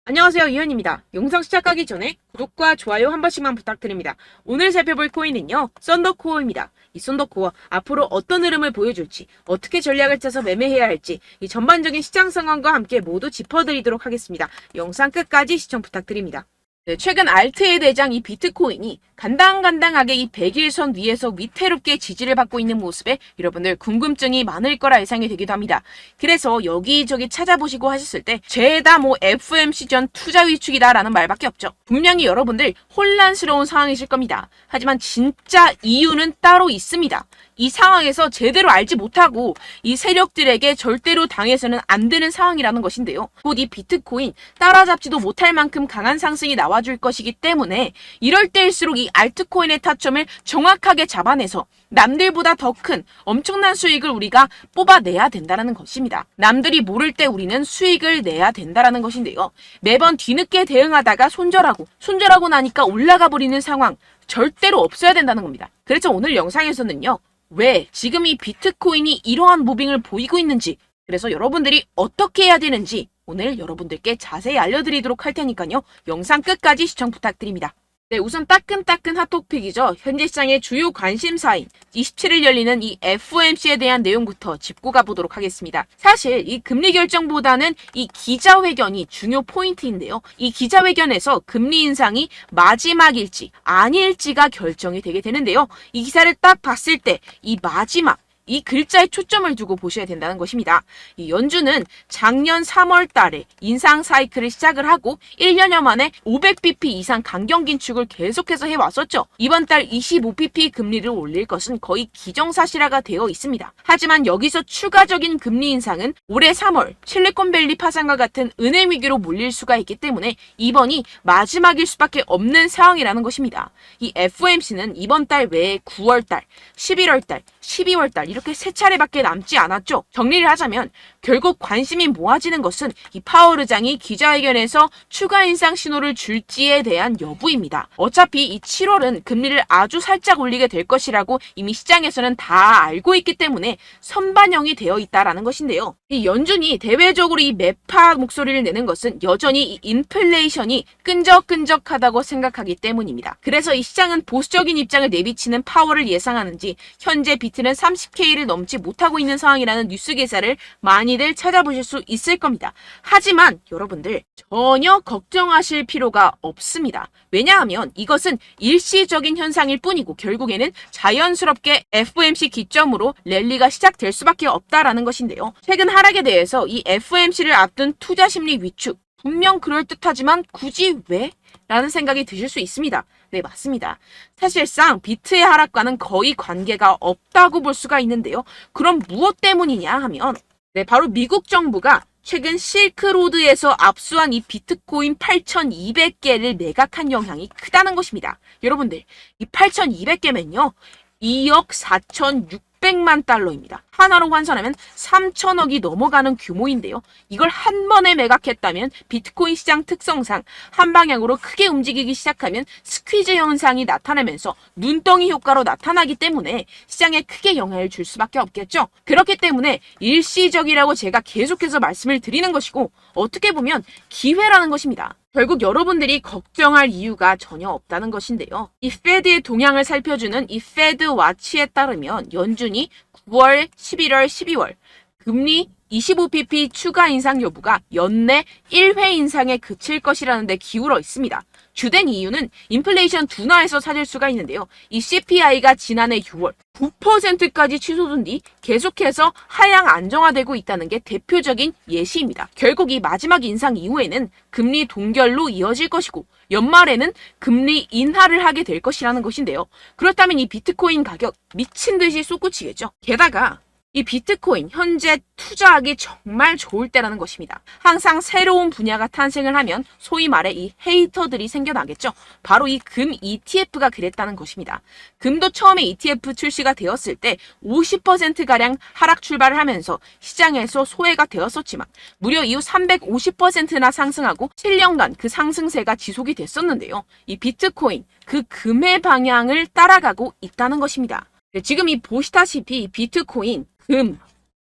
안녕하세요, 이현입니다. 영상 시작하기 전에 구독과 좋아요 한 번씩만 부탁드립니다. 오늘 살펴볼 코인은요, 썬더코어입니다. 이 썬더코어 앞으로 어떤 흐름을 보여줄지, 어떻게 전략을 짜서 매매해야 할지, 이 전반적인 시장 상황과 함께 모두 짚어드리도록 하겠습니다. 영상 끝까지 시청 부탁드립니다. 네, 최근 알트의 대장 이 비트코인이 간당간당하게 이 100일선 위에서 위태롭게 지지를 받고 있는 모습에 여러분들 궁금증이 많을 거라 예상이 되기도 합니다. 그래서 여기저기 찾아보시고 하셨을 때 죄다 FOMC 전 투자 위축이다라는 말밖에 없죠. 분명히 여러분들 혼란스러운 상황이실 겁니다. 하지만 진짜 이유는 따로 있습니다. 이 상황에서 제대로 알지 못하고 이 세력들에게 절대로 당해서는 안 되는 상황이라는 것인데요. 곧 이 비트코인 따라잡지도 못할 만큼 강한 상승이 나와줄 것이기 때문에 이럴 때일수록 이 알트코인의 타점을 정확하게 잡아내서 남들보다 더 큰 엄청난 수익을 우리가 뽑아내야 된다는 것입니다. 남들이 모를 때 우리는 수익을 내야 된다는 것인데요. 매번 뒤늦게 대응하다가 손절하고 나니까 올라가 버리는 상황 절대로 없어야 된다는 겁니다. 그래서 오늘 영상에서는요. 왜 지금 이 비트코인이 이러한 무빙을 보이고 있는지, 그래서 여러분들이 어떻게 해야 되는지 오늘 여러분들께 자세히 알려드리도록 할 테니까요. 영상 끝까지 시청 부탁드립니다. 네, 우선 따끈따끈 핫토픽이죠. 현재 시장의 주요 관심사인 27일 열리는 이 FOMC에 대한 내용부터 짚고 가보도록 하겠습니다. 사실 이 금리 결정보다는 이 기자회견이 중요 포인트인데요. 이 기자회견에서 금리 인상이 마지막일지 아닐지가 결정이 되게 되는데요. 이 기사를 딱 봤을 때 이 마지막 이 글자에 초점을 두고 보셔야 된다는 것입니다. 이 연준은 작년 3월 달에 인상 사이클을 시작을 하고 1년여 만에 500bp 이상 강경 긴축을 계속해서 해왔었죠. 이번 달 25bp 금리를 올릴 것은 거의 기정사실화가 되어 있습니다. 하지만 여기서 추가적인 금리 인상은 올해 3월 실리콘밸리 파산과 같은 은행 위기로 몰릴 수가 있기 때문에 이번이 마지막일 수밖에 없는 상황이라는 것입니다. 이 FOMC는 이번 달 외에 9월 달, 11월 달, 12월 달 이렇게 세 차례밖에 남지 않았죠. 정리를 하자면 결국 관심이 모아지는 것은 이 파월 의장이 기자회견에서 추가 인상 신호를 줄지에 대한 여부입니다. 어차피 이 7월은 금리를 아주 살짝 올리게 될 것이라고 이미 시장에서는 다 알고 있기 때문에 선반영이 되어 있다라는 것인데요. 이 연준이 대외적으로 이 매파 목소리를 내는 것은 여전히 이 인플레이션이 끈적끈적하다고 생각하기 때문입니다. 그래서 이 시장은 보수적인 입장을 내비치는 파월을 예상하는지 현재 비트는 30K를 넘지 못하고 있는 상황이라는 뉴스 기사를 많이들 찾아보실 수 있을 겁니다. 하지만 여러분들 전혀 걱정하실 필요가 없습니다. 왜냐하면 이것은 일시적인 현상일 뿐이고 결국에는 자연스럽게 FOMC 기점으로 랠리가 시작될 수밖에 없다라는 것인데요. 최근 하락에 대해서 이 FOMC를 앞둔 투자 심리 위축 분명 그럴듯하지만 굳이 왜? 라는 생각이 드실 수 있습니다. 네, 맞습니다. 사실상 비트의 하락과는 거의 관계가 없다고 볼 수가 있는데요. 그럼 무엇 때문이냐 하면 바로 미국 정부가 최근 실크로드에서 압수한 이 비트코인 8,200개를 매각한 영향이 크다는 것입니다. 여러분들, 이 8,200개면요. 2억 4,600만 달러입니다. 하나로 환산하면 3천억이 넘어가는 규모인데요. 이걸 한 번에 매각했다면 비트코인 시장 특성상 한 방향으로 크게 움직이기 시작하면 스퀴즈 현상이 나타나면서 눈덩이 효과로 나타나기 때문에 시장에 크게 영향을 줄 수밖에 없겠죠. 그렇기 때문에 일시적이라고 제가 계속해서 말씀을 드리는 것이고 어떻게 보면 기회라는 것입니다. 결국 여러분들이 걱정할 이유가 전혀 없다는 것인데요. 이 페드의 동향을 살펴주는 이 페드 와치에 따르면 연준이 9월, 11월, 12월 금리 25bp 추가 인상 여부가 연내 1회 인상에 그칠 것이라는 데 기울어 있습니다. 주된 이유는 인플레이션 둔화에서 찾을 수가 있는데요. 이 CPI가 지난해 6월 9%까지 치솟은 뒤 계속해서 하향 안정화되고 있다는 게 대표적인 예시입니다. 결국 이 마지막 인상 이후에는 금리 동결로 이어질 것이고 연말에는 금리 인하를 하게 될 것이라는 것인데요. 그렇다면 이 비트코인 가격 미친 듯이 솟구치겠죠. 게다가 이 비트코인 현재 투자하기 정말 좋을 때라는 것입니다. 항상 새로운 분야가 탄생을 하면 소위 말해 이 헤이터들이 생겨나겠죠. 바로 이 금 ETF가 그랬다는 것입니다. 금도 처음에 ETF 출시가 되었을 때 50%가량 하락 출발을 하면서 시장에서 소외가 되었었지만 무려 이후 350%나 상승하고 7년간 그 상승세가 지속이 됐었는데요. 이 비트코인 그 금의 방향을 따라가고 있다는 것입니다. 지금 이 보시다시피 비트코인, 금,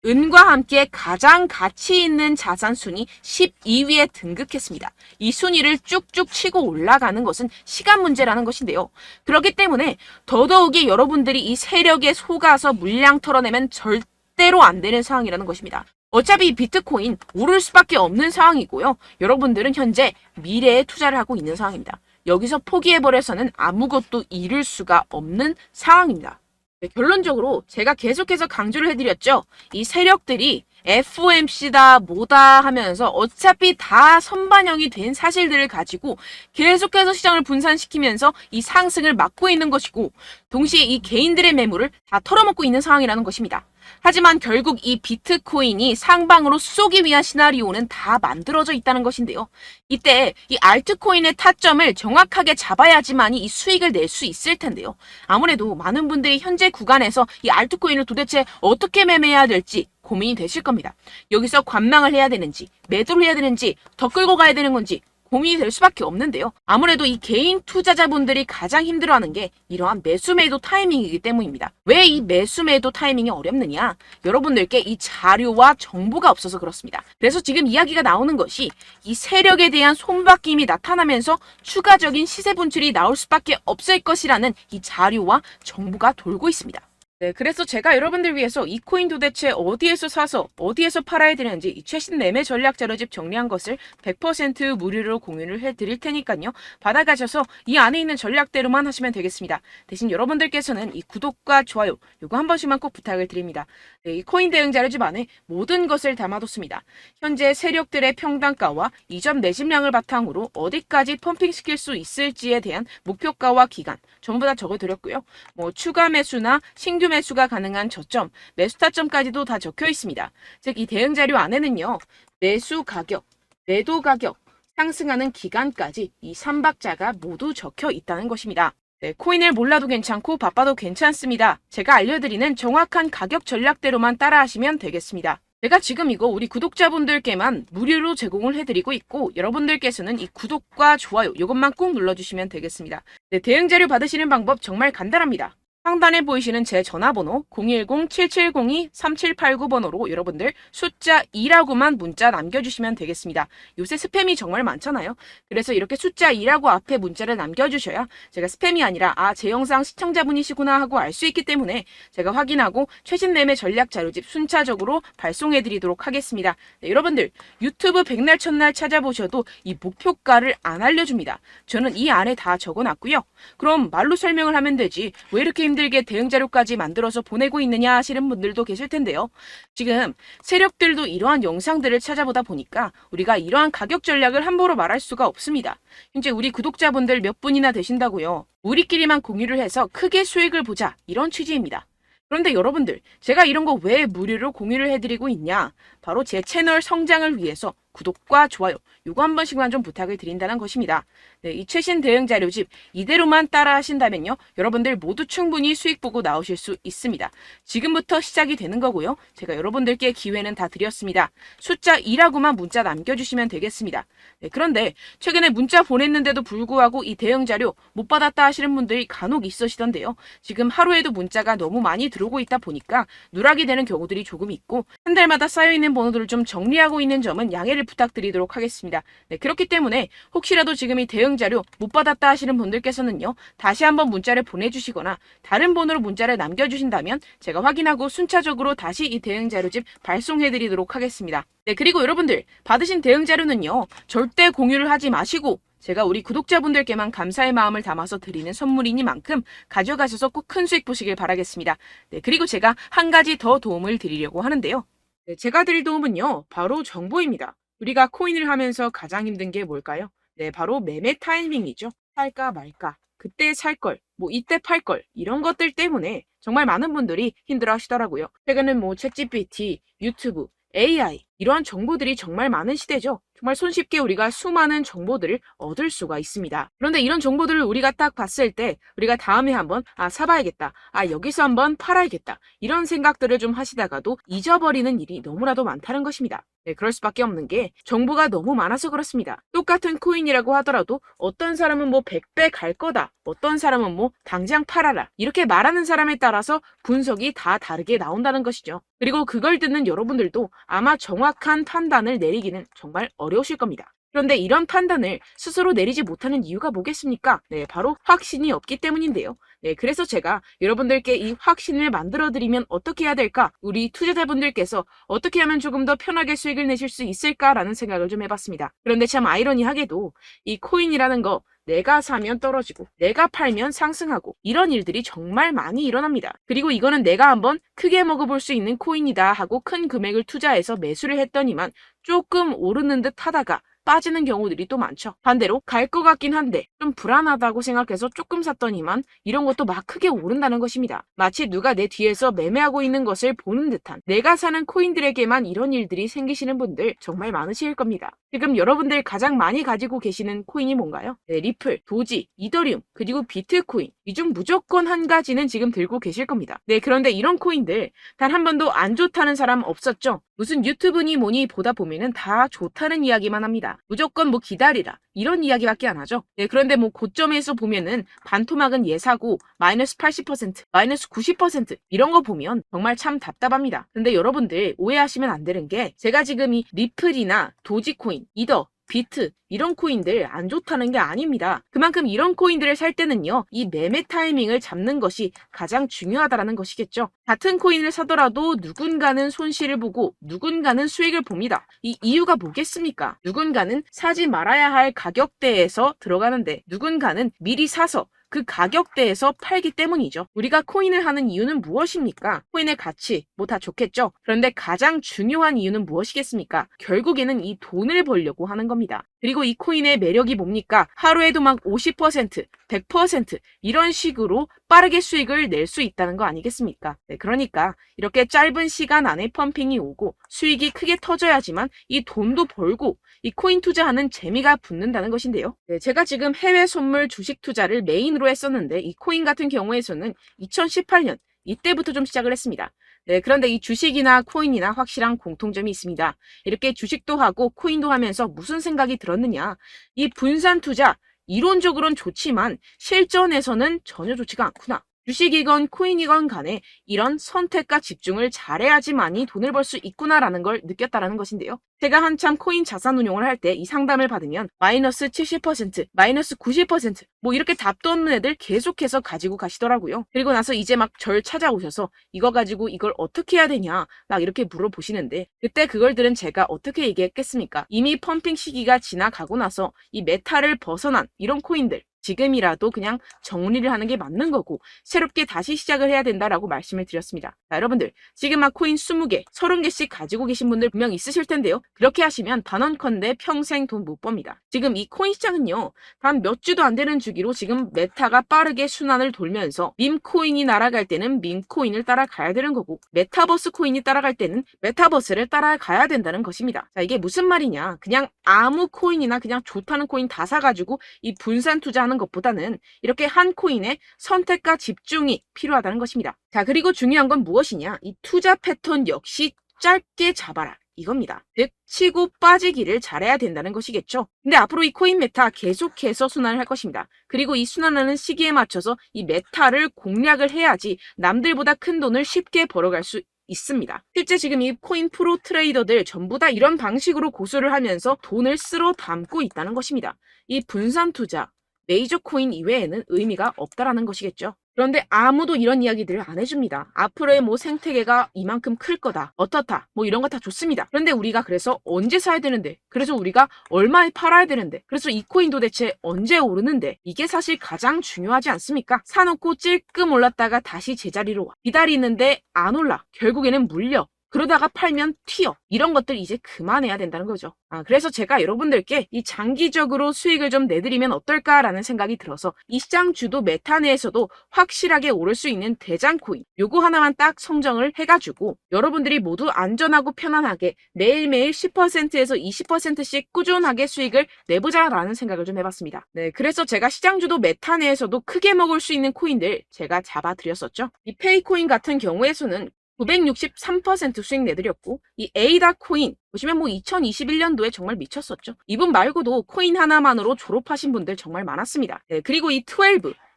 은과 함께 가장 가치 있는 자산 순위 12위에 등극했습니다. 이 순위를 쭉쭉 치고 올라가는 것은 시간 문제라는 것인데요. 그렇기 때문에 더더욱이 여러분들이 이 세력에 속아서 물량 털어내면 절대로 안 되는 상황이라는 것입니다. 어차피 이 비트코인 오를 수밖에 없는 상황이고요. 여러분들은 현재 미래에 투자를 하고 있는 상황입니다. 여기서 포기해버려서는 아무것도 이룰 수가 없는 상황입니다. 네, 결론적으로 제가 계속해서 강조를 해드렸죠. 이 세력들이 FOMC다 뭐다 하면서 어차피 다 선반영이 된 사실들을 가지고 계속해서 시장을 분산시키면서 이 상승을 막고 있는 것이고, 동시에 이 개인들의 매물을 다 털어먹고 있는 상황이라는 것입니다. 하지만 결국 이 비트코인이 상방으로 쏘기 위한 시나리오는 다 만들어져 있다는 것인데요. 이때 이 알트코인의 타점을 정확하게 잡아야지만이 이 수익을 낼 수 있을 텐데요. 아무래도 많은 분들이 현재 구간에서 이 알트코인을 도대체 어떻게 매매해야 될지 고민이 되실 겁니다. 여기서 관망을 해야 되는지, 매도를 해야 되는지, 더 끌고 가야 되는 건지 고민이 될 수밖에 없는데요. 아무래도 이 개인 투자자분들이 가장 힘들어하는 게 이러한 매수 매도 타이밍이기 때문입니다. 왜 이 매수 매도 타이밍이 어렵느냐? 여러분들께 이 자료와 정보가 없어서 그렇습니다. 그래서 지금 이야기가 나오는 것이 이 세력에 대한 손바뀜이 나타나면서 추가적인 시세 분출이 나올 수밖에 없을 것이라는 이 자료와 정보가 돌고 있습니다. 네, 그래서 제가 여러분들 위해서 이 코인 도대체 어디에서 사서 어디에서 팔아야 되는지 이 최신 매매 전략 자료집 정리한 것을 100% 무료로 공유를 해드릴 테니까요. 받아가셔서 이 안에 있는 전략대로만 하시면 되겠습니다. 대신 여러분들께서는 이 구독과 좋아요 요거 한 번씩만 꼭 부탁을 드립니다. 네, 이 코인 대응 자료집 안에 모든 것을 담아뒀습니다. 현재 세력들의 평단가와 이전 매집량을 바탕으로 어디까지 펌핑시킬 수 있을지에 대한 목표가와 기간 전부 다 적어드렸고요. 뭐 추가 매수나 신규 매수가 가능한 저점, 매수 타점까지도 다 적혀 있습니다. 즉 이 대응 자료 안에는요. 매수 가격, 매도 가격, 상승하는 기간까지 이 3박자가 모두 적혀 있다는 것입니다. 네, 코인을 몰라도 괜찮고 바빠도 괜찮습니다. 제가 알려드리는 정확한 가격 전략대로만 따라하시면 되겠습니다. 제가 지금 이거 우리 구독자분들께만 무료로 제공을 해드리고 있고, 여러분들께서는 이 구독과 좋아요 이것만 꼭 눌러주시면 되겠습니다. 네, 대응 자료 받으시는 방법 정말 간단합니다. 상단에 보이시는 제 전화번호 010-7702-3789번호로 여러분들 숫자 2라고만 문자 남겨주시면 되겠습니다. 요새 스팸이 정말 많잖아요. 그래서 이렇게 숫자 2라고 앞에 문자를 남겨주셔야 제가 스팸이 아니라 제 영상 시청자분이시구나 하고 알 수 있기 때문에 제가 확인하고 최신 매매 전략 자료집 순차적으로 발송해드리도록 하겠습니다. 네, 여러분들 유튜브 백날 첫날 찾아보셔도 이 목표가를 안 알려줍니다. 저는 이 안에 다 적어놨고요. 그럼 말로 설명을 하면 되지 왜 이렇게 힘들게 대응 자료까지 만들어서 보내고 있느냐 하시는 분들도 계실 텐데요. 지금 세력들도 이러한 영상들을 찾아보다 보니까 우리가 이러한 가격 전략을 함부로 말할 수가 없습니다. 현재 우리 구독자분들 몇 분이나 되신다고요. 우리끼리만 공유를 해서 크게 수익을 보자 이런 취지입니다. 그런데 여러분들 제가 이런 거 왜 무료로 공유를 해드리고 있냐? 바로 제 채널 성장을 위해서 구독과 좋아요 요거 한 번씩만 좀 부탁을 드린다는 것입니다. 네, 이 최신 대응 자료집 이대로만 따라 하신다면요. 여러분들 모두 충분히 수익 보고 나오실 수 있습니다. 지금부터 시작이 되는 거고요. 제가 여러분들께 기회는 다 드렸습니다. 숫자 2라고만 문자 남겨주시면 되겠습니다. 네, 그런데 최근에 문자 보냈는데도 불구하고 이 대응 자료 못 받았다 하시는 분들이 간혹 있으시던데요. 지금 하루에도 문자가 너무 많이 들어오고 있다 보니까 누락이 되는 경우들이 조금 있고 한 달마다 쌓여있는 번호들을 좀 정리하고 있는 점은 양해를 부탁드리도록 하겠습니다. 네, 그렇기 때문에 혹시라도 지금 이 대응 자료 못 받았다 하시는 분들께서는요. 다시 한번 문자를 보내주시거나 다른 번호로 문자를 남겨주신다면 제가 확인하고 순차적으로 다시 이 대응 자료집 발송해드리도록 하겠습니다. 네, 그리고 여러분들 받으신 대응 자료는요. 절대 공유를 하지 마시고 제가 우리 구독자분들께만 감사의 마음을 담아서 드리는 선물이니만큼 가져가셔서 꼭 큰 수익 보시길 바라겠습니다. 네, 그리고 제가 한 가지 더 도움을 드리려고 하는데요. 네, 제가 드릴 도움은요. 바로 정보입니다. 우리가 코인을 하면서 가장 힘든 게 뭘까요? 네, 바로 매매 타이밍이죠. 살까 말까, 그때 살 걸, 뭐 이때 팔 걸, 이런 것들 때문에 정말 많은 분들이 힘들어 하시더라고요. 최근엔 뭐 챗GPT, 유튜브, AI 이러한 정보들이 정말 많은 시대죠. 정말 손쉽게 우리가 수많은 정보들을 얻을 수가 있습니다. 그런데 이런 정보들을 우리가 딱 봤을 때 우리가 다음에 한번 사봐야겠다. 여기서 한번 팔아야겠다. 이런 생각들을 좀 하시다가도 잊어버리는 일이 너무나도 많다는 것입니다. 네, 그럴 수밖에 없는 게 정보가 너무 많아서 그렇습니다. 똑같은 코인이라고 하더라도 어떤 사람은 뭐 100배 갈 거다. 어떤 사람은 뭐 당장 팔아라. 이렇게 말하는 사람에 따라서 분석이 다 다르게 나온다는 것이죠. 그리고 그걸 듣는 여러분들도 아마 정확한 판단을 내리기는 정말 어려우실 겁니다. 그런데 이런 판단을 스스로 내리지 못하는 이유가 뭐겠습니까? 네, 바로 확신이 없기 때문인데요. 네, 그래서 제가 여러분들께 이 확신을 만들어드리면 어떻게 해야 될까? 우리 투자자분들께서 어떻게 하면 조금 더 편하게 수익을 내실 수 있을까라는 생각을 좀 해봤습니다. 그런데 참 아이러니하게도 이 코인이라는 거 내가 사면 떨어지고 내가 팔면 상승하고 이런 일들이 정말 많이 일어납니다. 그리고 이거는 내가 한번 크게 먹어볼 수 있는 코인이다 하고 큰 금액을 투자해서 매수를 했더니만 조금 오르는 듯 하다가 빠지는 경우들이 또 많죠. 반대로 갈 것 같긴 한데 좀 불안하다고 생각해서 조금 샀더니만 이런 것도 막 크게 오른다는 것입니다. 마치 누가 내 뒤에서 매매하고 있는 것을 보는 듯한 내가 사는 코인들에게만 이런 일들이 생기시는 분들 정말 많으실 겁니다. 지금 여러분들 가장 많이 가지고 계시는 코인이 뭔가요? 네, 리플, 도지, 이더리움, 그리고 비트코인. 이 중 무조건 한 가지는 지금 들고 계실 겁니다. 네, 그런데 이런 코인들 단 한 번도 안 좋다는 사람 없었죠? 무슨 유튜브니 뭐니 보다 보면은 다 좋다는 이야기만 합니다. 무조건 뭐 기다리라. 이런 이야기밖에 안 하죠. 네, 그런데 뭐 고점에서 보면은 반토막은 예사고 마이너스 80%, 마이너스 90% 이런 거 보면 정말 참 답답합니다. 근데 여러분들 오해하시면 안 되는 게 제가 지금 이 리플이나 도지코인, 이더, 비트 이런 코인들 안 좋다는 게 아닙니다. 그만큼 이런 코인들을 살 때는요, 이 매매 타이밍을 잡는 것이 가장 중요하다는 것이겠죠. 같은 코인을 사더라도 누군가는 손실을 보고 누군가는 수익을 봅니다. 이 이유가 뭐겠습니까? 누군가는 사지 말아야 할 가격대에서 들어가는데 누군가는 미리 사서 그 가격대에서 팔기 때문이죠. 우리가 코인을 하는 이유는 무엇입니까? 코인의 가치, 뭐 다 좋겠죠? 그런데 가장 중요한 이유는 무엇이겠습니까? 결국에는 이 돈을 벌려고 하는 겁니다. 그리고 이 코인의 매력이 뭡니까? 하루에도 막 50%, 100% 이런 식으로 빠르게 수익을 낼 수 있다는 거 아니겠습니까? 네, 그러니까 이렇게 짧은 시간 안에 펌핑이 오고 수익이 크게 터져야지만 이 돈도 벌고 이 코인 투자하는 재미가 붙는다는 것인데요. 네, 제가 지금 해외 선물 주식 투자를 메인으로 했었는데 이 코인 같은 경우에서는 2018년 이때부터 좀 시작을 했습니다. 네, 그런데 이 주식이나 코인이나 확실한 공통점이 있습니다. 이렇게 주식도 하고 코인도 하면서 무슨 생각이 들었느냐? 이 분산 투자 이론적으로는 좋지만 실전에서는 전혀 좋지가 않구나. 주식이건 코인이건 간에 이런 선택과 집중을 잘해야지만이 돈을 벌 수 있구나라는 걸 느꼈다라는 것인데요. 제가 한참 코인 자산 운용을 할 때 이 상담을 받으면 마이너스 70%, 마이너스 90% 뭐 이렇게 답도 없는 애들 계속해서 가지고 가시더라고요. 그리고 나서 이제 막 절 찾아오셔서 이거 가지고 이걸 어떻게 해야 되냐 막 이렇게 물어보시는데 그때 그걸 들은 제가 어떻게 얘기했겠습니까? 이미 펌핑 시기가 지나가고 나서 이 메타를 벗어난 이런 코인들 지금이라도 그냥 정리를 하는 게 맞는 거고 새롭게 다시 시작을 해야 된다라고 말씀을 드렸습니다. 자, 여러분들 지금 막 코인 20개, 30개씩 가지고 계신 분들 분명 있으실 텐데요. 그렇게 하시면 단언컨대 평생 돈 못 법니다. 지금 이 코인 시장은요. 단 몇 주도 안 되는 주기로 지금 메타가 빠르게 순환을 돌면서 밈코인이 날아갈 때는 밈코인을 따라가야 되는 거고 메타버스 코인이 따라갈 때는 메타버스를 따라가야 된다는 것입니다. 자, 이게 무슨 말이냐. 그냥 아무 코인이나 그냥 좋다는 코인 다 사가지고 이 분산 투자하는 것보다는 이렇게 한 코인에 선택과 집중이 필요하다는 것입니다. 자, 그리고 중요한 건 무엇이냐? 이 투자 패턴 역시 짧게 잡아라. 이겁니다. 즉 치고 빠지기를 잘해야 된다는 것이겠죠. 근데 앞으로 이 코인 메타 계속해서 순환을 할 것입니다. 그리고 이 순환하는 시기에 맞춰서 이 메타를 공략을 해야지 남들보다 큰 돈을 쉽게 벌어갈 수 있습니다. 실제 지금 이 코인 프로 트레이더들 전부 다 이런 방식으로 고수를 하면서 돈을 쓸어 담고 있다는 것입니다. 이 분산 투자, 메이저 코인 이외에는 의미가 없다라는 것이겠죠. 그런데 아무도 이런 이야기들을 안 해줍니다. 앞으로의 뭐 생태계가 이만큼 클 거다. 어떻다. 뭐 이런 거 다 좋습니다. 그런데 우리가 그래서 언제 사야 되는데? 그래서 우리가 얼마에 팔아야 되는데? 그래서 이 코인 도대체 언제 오르는데? 이게 사실 가장 중요하지 않습니까? 사놓고 찔끔 올랐다가 다시 제자리로 와. 기다리는데 안 올라. 결국에는 물려. 그러다가 팔면 튀어. 이런 것들 이제 그만해야 된다는 거죠. 그래서 제가 여러분들께 이 장기적으로 수익을 좀 내드리면 어떨까라는 생각이 들어서 이 시장 주도 메타 내에서도 확실하게 오를 수 있는 대장 코인 요거 하나만 딱 선정을 해가지고 여러분들이 모두 안전하고 편안하게 매일매일 10%에서 20%씩 꾸준하게 수익을 내보자라는 생각을 좀 해봤습니다. 네, 그래서 제가 시장 주도 메타 내에서도 크게 먹을 수 있는 코인들 제가 잡아드렸었죠. 이 페이코인 같은 경우에서는 963% 수익 내드렸고, 이 에이다 코인 보시면 2021년도에 정말 미쳤었죠. 이분 말고도 코인 하나만으로 졸업하신 분들 정말 많았습니다. 네, 그리고 이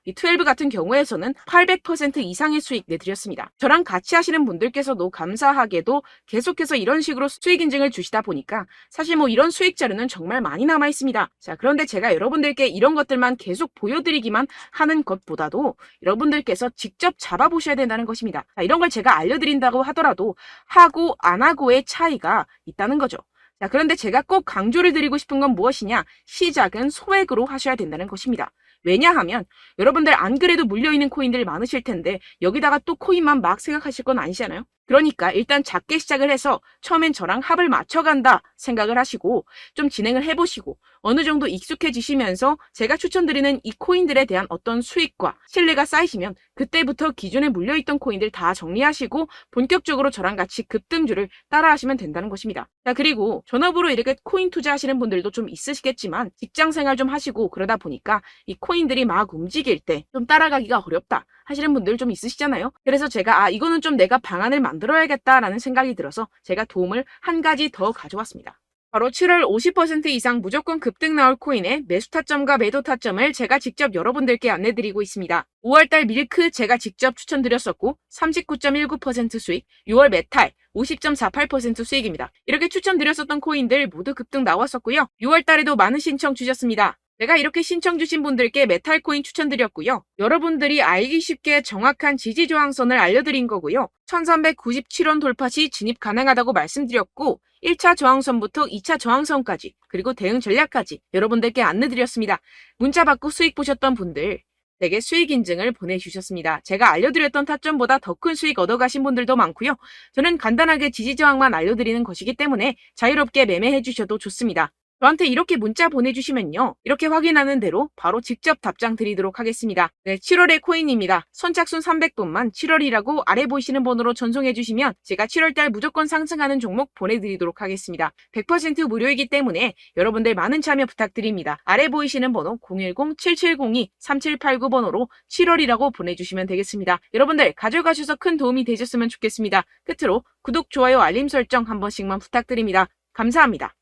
12 같은 경우에서는 800% 이상의 수익 내드렸습니다. 저랑 같이 하시는 분들께서도 감사하게도 계속해서 이런 식으로 수익 인증을 주시다 보니까 사실 이런 수익 자료는 정말 많이 남아 있습니다. 자, 그런데 제가 여러분들께 이런 것들만 계속 보여드리기만 하는 것보다도 여러분들께서 직접 잡아보셔야 된다는 것입니다. 자, 이런 걸 제가 알려드린다고 하더라도 하고 안 하고의 차이가 있다는 거죠. 자, 그런데 제가 꼭 강조를 드리고 싶은 건 무엇이냐? 시작은 소액으로 하셔야 된다는 것입니다. 왜냐하면 여러분들 안 그래도 물려있는 코인들 많으실 텐데 여기다가 또 코인만 막 생각하실 건 아니잖아요. 그러니까 일단 작게 시작을 해서 처음엔 저랑 합을 맞춰간다 생각을 하시고 좀 진행을 해보시고 어느 정도 익숙해지시면서 제가 추천드리는 이 코인들에 대한 어떤 수익과 신뢰가 쌓이시면 그때부터 기존에 물려있던 코인들 다 정리하시고 본격적으로 저랑 같이 급등주를 따라하시면 된다는 것입니다. 자, 그리고 전업으로 이렇게 코인 투자하시는 분들도 좀 있으시겠지만 직장 생활 좀 하시고 그러다 보니까 이 코인들이 막 움직일 때 좀 따라가기가 어렵다 하시는 분들 좀 있으시잖아요. 그래서 제가 이거는 좀 내가 방안을 만들어야겠다라는 생각이 들어서 제가 도움을 한 가지 더 가져왔습니다. 바로 7월 50% 이상 무조건 급등 나올 코인의 매수 타점과 매도 타점을 제가 직접 여러분들께 안내드리고 있습니다. 5월달 밀크 제가 직접 추천드렸었고 39.19% 수익, 6월 메탈 50.48% 수익입니다. 이렇게 추천드렸었던 코인들 모두 급등 나왔었고요. 6월달에도 많은 신청 주셨습니다. 제가 이렇게 신청 주신 분들께 메탈 코인 추천드렸고요. 여러분들이 알기 쉽게 정확한 지지 저항선을 알려드린 거고요. 1397원 돌파 시 진입 가능하다고 말씀드렸고 1차 저항선부터 2차 저항선까지 그리고 대응 전략까지 여러분들께 안내드렸습니다. 문자 받고 수익 보셨던 분들 되게 수익 인증을 보내주셨습니다. 제가 알려드렸던 타점보다 더 큰 수익 얻어가신 분들도 많고요. 저는 간단하게 지지 저항만 알려드리는 것이기 때문에 자유롭게 매매해 주셔도 좋습니다. 저한테 이렇게 문자 보내주시면요. 이렇게 확인하는 대로 바로 직접 답장 드리도록 하겠습니다. 네, 7월의 코인입니다. 선착순 300분만 7월이라고 아래 보이시는 번호로 전송해 주시면 제가 7월달 무조건 상승하는 종목 보내드리도록 하겠습니다. 100% 무료이기 때문에 여러분들 많은 참여 부탁드립니다. 아래 보이시는 번호 010-7702-3789번호로 7월이라고 보내주시면 되겠습니다. 여러분들 가져가셔서 큰 도움이 되셨으면 좋겠습니다. 끝으로 구독, 좋아요, 알림 설정 한 번씩만 부탁드립니다. 감사합니다.